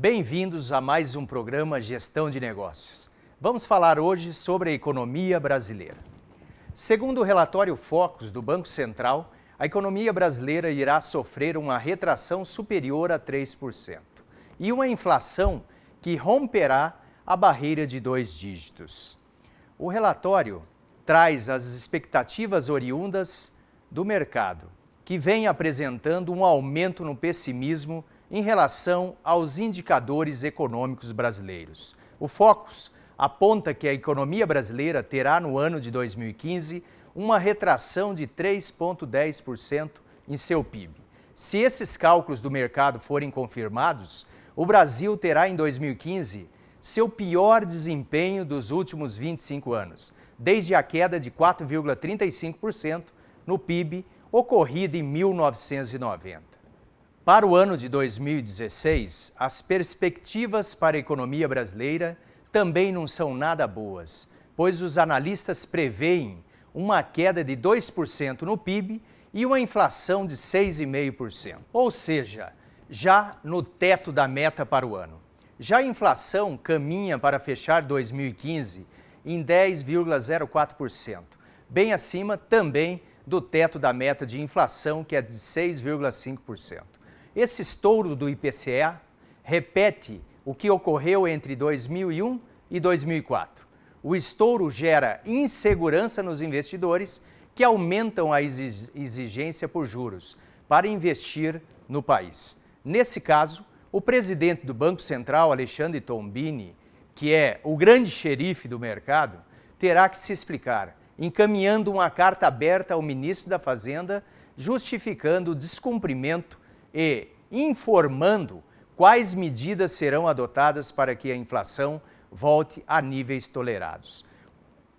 Bem-vindos a mais um programa Gestão de Negócios. Vamos falar hoje sobre a economia brasileira. Segundo o relatório Focus do Banco Central, a economia brasileira irá sofrer uma retração superior a 3% e uma inflação que romperá a barreira de 2 dígitos. O relatório traz as expectativas oriundas do mercado, que vem apresentando um aumento no pessimismo em relação aos indicadores econômicos brasileiros. O Focus aponta que a economia brasileira terá no ano de 2015 uma retração de 3,10% em seu PIB. Se esses cálculos do mercado forem confirmados, o Brasil terá em 2015 seu pior desempenho dos últimos 25 anos, desde a queda de 4,35% no PIB ocorrida em 1990. Para o ano de 2016, as perspectivas para a economia brasileira também não são nada boas, pois os analistas preveem uma queda de 2% no PIB e uma inflação de 6,5%, ou seja, já no teto da meta para o ano. Já a inflação caminha para fechar 2015 em 10,04%, bem acima também do teto da meta de inflação, que é de 6,5%. Esse estouro do IPCA repete o que ocorreu entre 2001 e 2004. O estouro gera insegurança nos investidores, que aumentam a exigência por juros para investir no país. Nesse caso, o presidente do Banco Central, Alexandre Tombini, que é o grande xerife do mercado, terá que se explicar, encaminhando uma carta aberta ao ministro da Fazenda, justificando o descumprimento e informando quais medidas serão adotadas para que a inflação volte a níveis tolerados.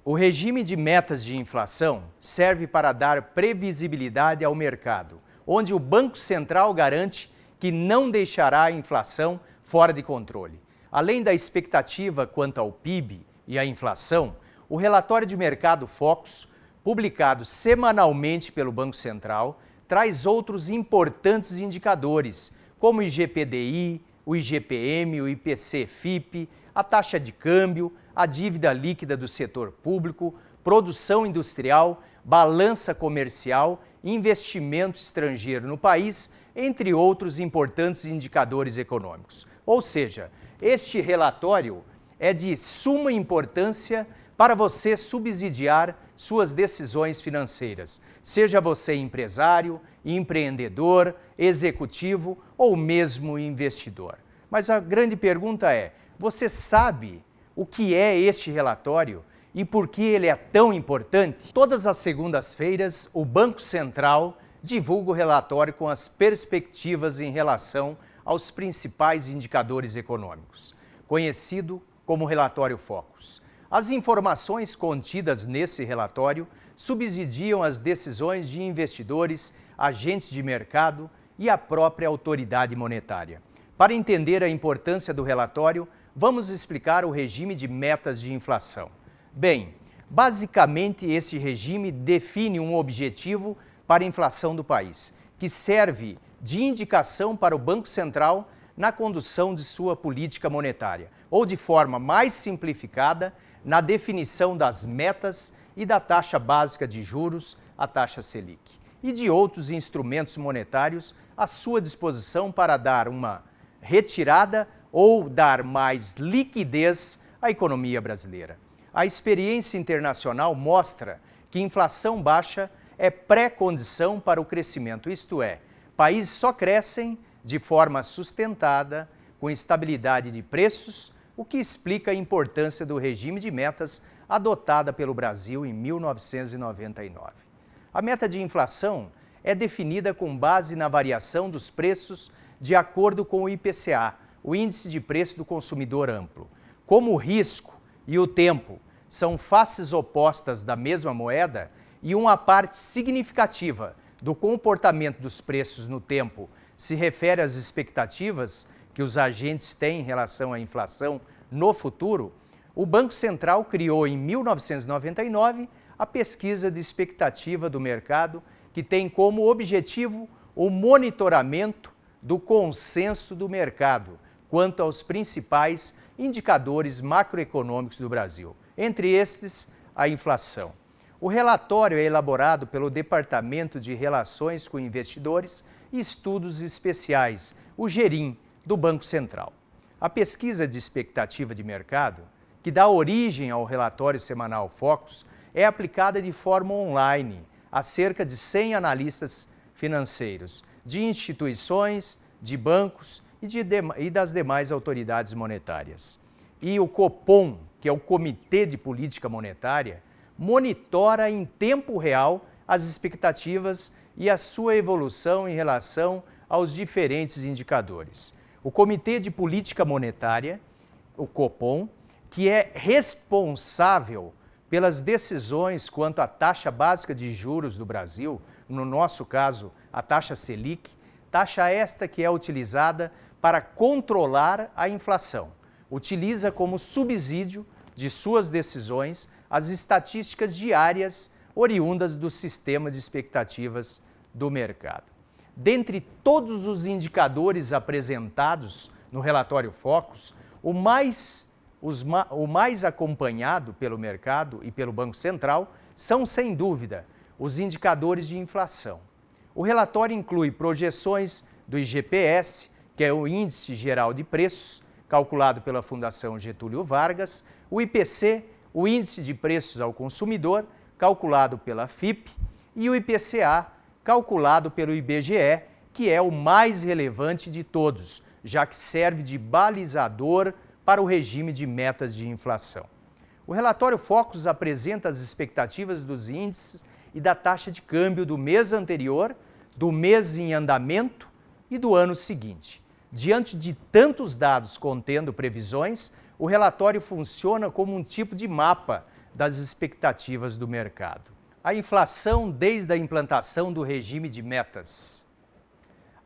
O regime de metas de inflação serve para dar previsibilidade ao mercado, onde o Banco Central garante que não deixará a inflação fora de controle. Além da expectativa quanto ao PIB e à inflação, o relatório de mercado Focus, publicado semanalmente pelo Banco Central, traz outros importantes indicadores, como o IGPDI, o IGPM, o IPC-FIP, a taxa de câmbio, a dívida líquida do setor público, produção industrial, balança comercial, investimento estrangeiro no país, entre outros importantes indicadores econômicos. Ou seja, este relatório é de suma importância para você subsidiar suas decisões financeiras, seja você empresário, empreendedor, executivo ou mesmo investidor. Mas a grande pergunta é, você sabe o que é este relatório e por que ele é tão importante? Todas as segundas-feiras, o Banco Central divulga o relatório com as perspectivas em relação aos principais indicadores econômicos, conhecido como relatório Focus. As informações contidas nesse relatório subsidiam as decisões de investidores, agentes de mercado e a própria autoridade monetária. Para entender a importância do relatório, vamos explicar o regime de metas de inflação. Bem, basicamente esse regime define um objetivo para a inflação do país, que serve de indicação para o Banco Central na condução de sua política monetária, ou de forma mais simplificada, na definição das metas e da taxa básica de juros, a taxa Selic, e de outros instrumentos monetários à sua disposição para dar uma retirada ou dar mais liquidez à economia brasileira. A experiência internacional mostra que inflação baixa é pré-condição para o crescimento, isto é, países só crescem de forma sustentada, com estabilidade de preços, o que explica a importância do regime de metas adotada pelo Brasil em 1999. A meta de inflação é definida com base na variação dos preços de acordo com o IPCA, o Índice de Preço do Consumidor Amplo. Como o risco e o tempo são faces opostas da mesma moeda e uma parte significativa do comportamento dos preços no tempo se refere às expectativas que os agentes têm em relação à inflação no futuro, o Banco Central criou em 1999 a pesquisa de expectativa do mercado, que tem como objetivo o monitoramento do consenso do mercado quanto aos principais indicadores macroeconômicos do Brasil, entre estes, a inflação. O relatório é elaborado pelo Departamento de Relações com Investidores e Estudos Especiais, o GERIM, do Banco Central. A pesquisa de expectativa de mercado, que dá origem ao relatório semanal Focus, é aplicada de forma online a cerca de 100 analistas financeiros, de instituições, de bancos e das demais autoridades monetárias. E o Copom, que é o Comitê de Política Monetária, monitora em tempo real as expectativas e a sua evolução em relação aos diferentes indicadores. O Comitê de Política Monetária, o Copom, que é responsável pelas decisões quanto à taxa básica de juros do Brasil, no nosso caso, a taxa Selic, taxa esta que é utilizada para controlar a inflação. Utiliza como subsídio de suas decisões as estatísticas diárias oriundas do sistema de expectativas do mercado. Dentre todos os indicadores apresentados no relatório Focus, o mais acompanhado pelo mercado e pelo Banco Central são, sem dúvida, os indicadores de inflação. O relatório inclui projeções do IGPS, que é o Índice Geral de Preços, calculado pela Fundação Getúlio Vargas, o IPC, o Índice de Preços ao Consumidor, calculado pela FIPE, e o IPCA, calculado pelo IBGE, que é o mais relevante de todos, já que serve de balizador para o regime de metas de inflação. O relatório Focus apresenta as expectativas dos índices e da taxa de câmbio do mês anterior, do mês em andamento e do ano seguinte. Diante de tantos dados contendo previsões, o relatório funciona como um tipo de mapa das expectativas do mercado. A inflação desde a implantação do regime de metas.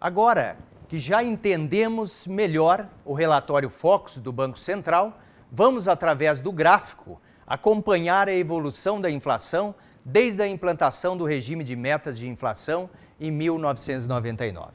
Agora que já entendemos melhor o relatório Focus do Banco Central, vamos, através do gráfico, acompanhar a evolução da inflação desde a implantação do regime de metas de inflação em 1999.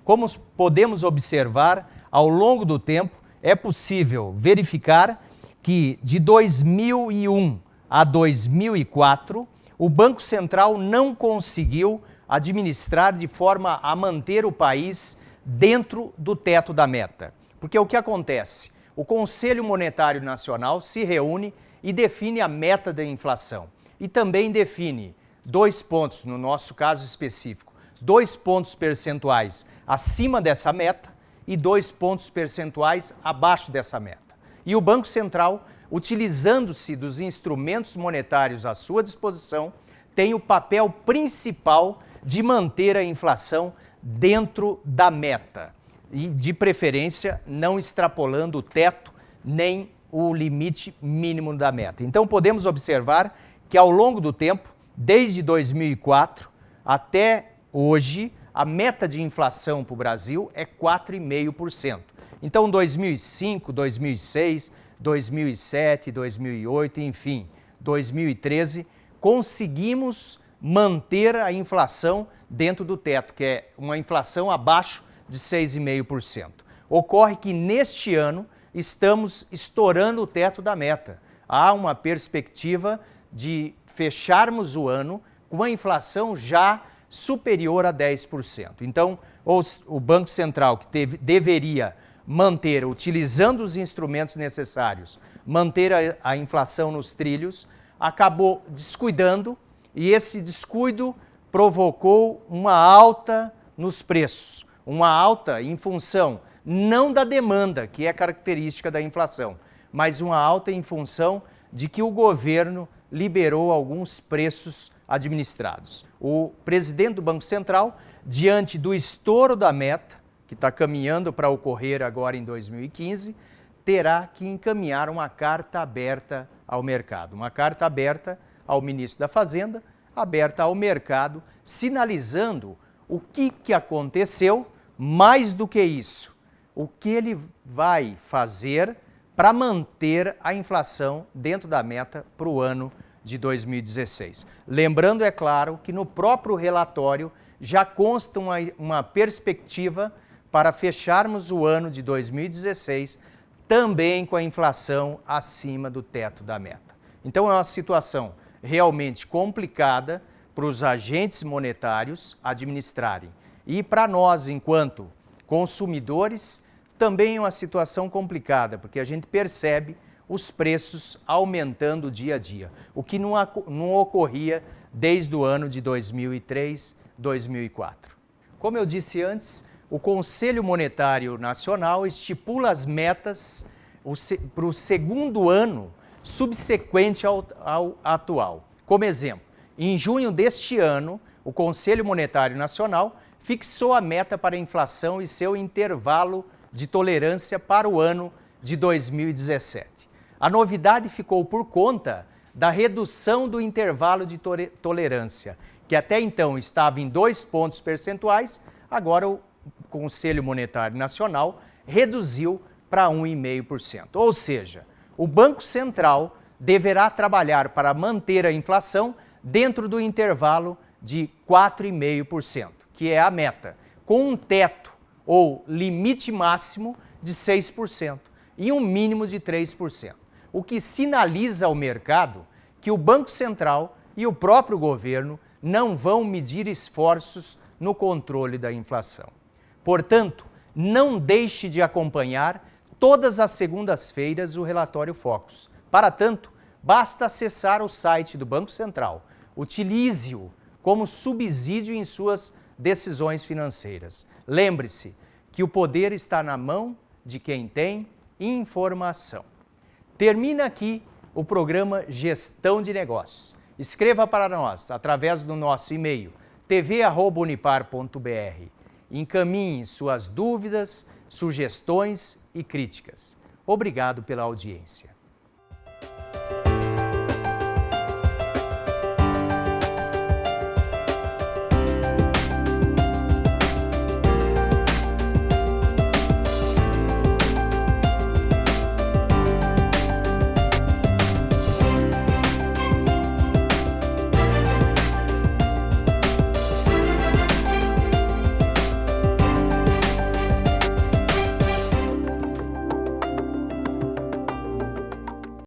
Como podemos observar, ao longo do tempo, é possível verificar que de 2001 a 2004, o Banco Central não conseguiu administrar de forma a manter o país dentro do teto da meta. Porque o que acontece? O Conselho Monetário Nacional se reúne e define a meta da inflação. E também define 2 pontos, no nosso caso específico, 2 pontos percentuais acima dessa meta e 2 pontos percentuais abaixo dessa meta. E o Banco Central, utilizando-se dos instrumentos monetários à sua disposição, tem o papel principal de manter a inflação dentro da meta e, de preferência, não extrapolando o teto nem o limite mínimo da meta. Então, podemos observar que, ao longo do tempo, desde 2004 até hoje, a meta de inflação para o Brasil é 4,5%. Então, 2005, 2006, 2007, 2008, enfim, 2013, conseguimos manter a inflação dentro do teto, que é uma inflação abaixo de 6,5%. Ocorre que neste ano estamos estourando o teto da meta. Há uma perspectiva de fecharmos o ano com a inflação já superior a 10%. Então, o Banco Central, que deveria manter, utilizando os instrumentos necessários, manter a inflação nos trilhos, acabou descuidando, e esse descuido provocou uma alta nos preços, uma alta em função não da demanda, que é característica da inflação, mas uma alta em função de que o governo liberou alguns preços administrados. O presidente do Banco Central, diante do estouro da meta, que está caminhando para ocorrer agora em 2015, terá que encaminhar uma carta aberta ao mercado, uma carta aberta ao ministro da Fazenda, aberta ao mercado, sinalizando o que aconteceu, mais do que isso, o que ele vai fazer para manter a inflação dentro da meta para o ano de 2016. Lembrando, é claro, que no próprio relatório já consta uma perspectiva para fecharmos o ano de 2016 também com a inflação acima do teto da meta. Então é uma situação realmente complicada para os agentes monetários administrarem. E para nós, enquanto consumidores, também é uma situação complicada, porque a gente percebe os preços aumentando dia a dia, o que não ocorria desde o ano de 2003, 2004. Como eu disse antes, o Conselho Monetário Nacional estipula as metas para o segundo ano subsequente ao atual. Como exemplo, em junho deste ano, o Conselho Monetário Nacional fixou a meta para a inflação e seu intervalo de tolerância para o ano de 2017. A novidade ficou por conta da redução do intervalo de tolerância, que até então estava em 2 pontos percentuais, agora o Conselho Monetário Nacional reduziu para 1,5%. Ou seja, o Banco Central deverá trabalhar para manter a inflação dentro do intervalo de 4,5%, que é a meta, com um teto ou limite máximo de 6% e um mínimo de 3%, o que sinaliza ao mercado que o Banco Central e o próprio governo não vão medir esforços no controle da inflação. Portanto, não deixe de acompanhar todas as segundas-feiras o relatório Focus. Para tanto, basta acessar o site do Banco Central. Utilize-o como subsídio em suas decisões financeiras. Lembre-se que o poder está na mão de quem tem informação. Termina aqui o programa Gestão de Negócios. Escreva para nós através do nosso e-mail tv@unipar.br. Encaminhe suas dúvidas, sugestões e críticas. Obrigado pela audiência.